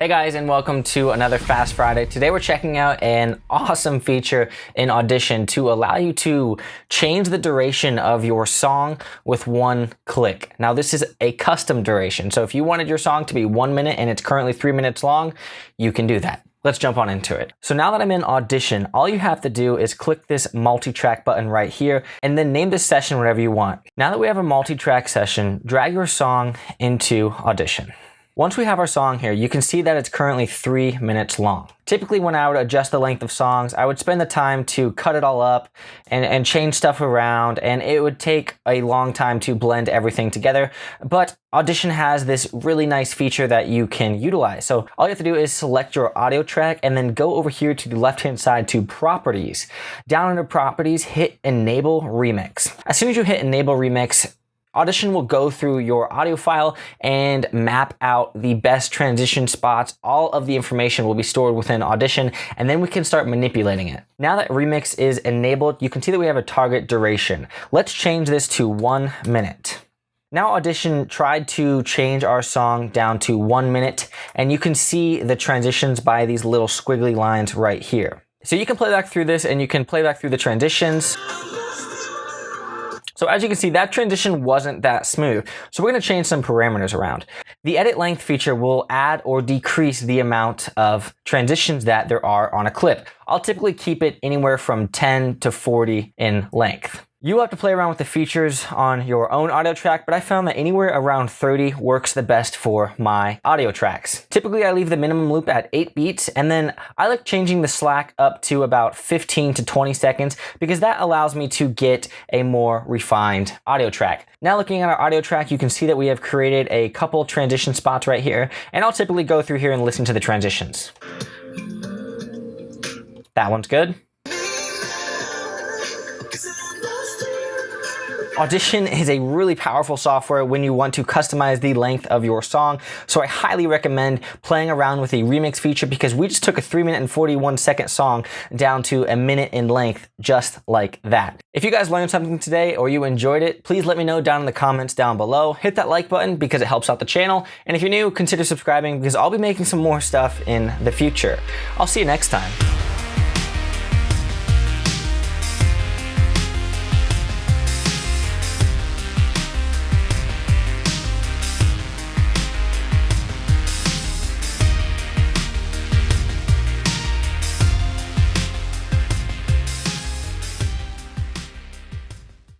Hey guys, and welcome to another Fast Friday. Today we're checking out an awesome feature in Audition to allow you to change the duration of your song with one click. Now this is a custom duration, so if you wanted your song to be 1 minute and it's currently 3 minutes long, you can do that. Let's jump on into it. So now that I'm in Audition, all you have to do is click this multi-track button right here and then name this session whatever you want. Now that we have a multi-track session, drag your song into Audition. Once we have our song here, you can see that it's currently 3 minutes long. Typically when I would adjust the length of songs, I would spend the time to cut it all up and change stuff around, and it would take a long time to blend everything together. But Audition has this really nice feature that you can utilize. So all you have to do is select your audio track and then go over here to the left-hand side to Properties. Down under Properties, hit Enable Remix. As soon as you hit Enable Remix, Audition will go through your audio file and map out the best transition spots. All of the information will be stored within Audition, and then we can start manipulating it. Now that Remix is enabled, you can see that we have a target duration. Let's change this to 1 minute. Now Audition tried to change our song down to 1 minute, and you can see the transitions by these little squiggly lines right here. So you can play back through this, and you can play back through the transitions. So as you can see, that transition wasn't that smooth. So we're going to change some parameters around. The edit length feature will add or decrease the amount of transitions that there are on a clip. I'll typically keep it anywhere from 10 to 40 in length. You have to play around with the features on your own audio track, but I found that anywhere around 30 works the best for my audio tracks. Typically, I leave the minimum loop at 8 beats, and then I like changing the slack up to about 15 to 20 seconds because that allows me to get a more refined audio track. Now looking at our audio track, you can see that we have created a couple transition spots right here, and I'll typically go through here and listen to the transitions. That one's good. Audition is a really powerful software when you want to customize the length of your song, so I highly recommend playing around with the remix feature because we just took a 3 minute and 41 second song down to a minute in length just like that. If you guys learned something today or you enjoyed it, please let me know down in the comments down below. Hit that like button because it helps out the channel, and if you're new, consider subscribing because I'll be making some more stuff in the future. I'll see you next time.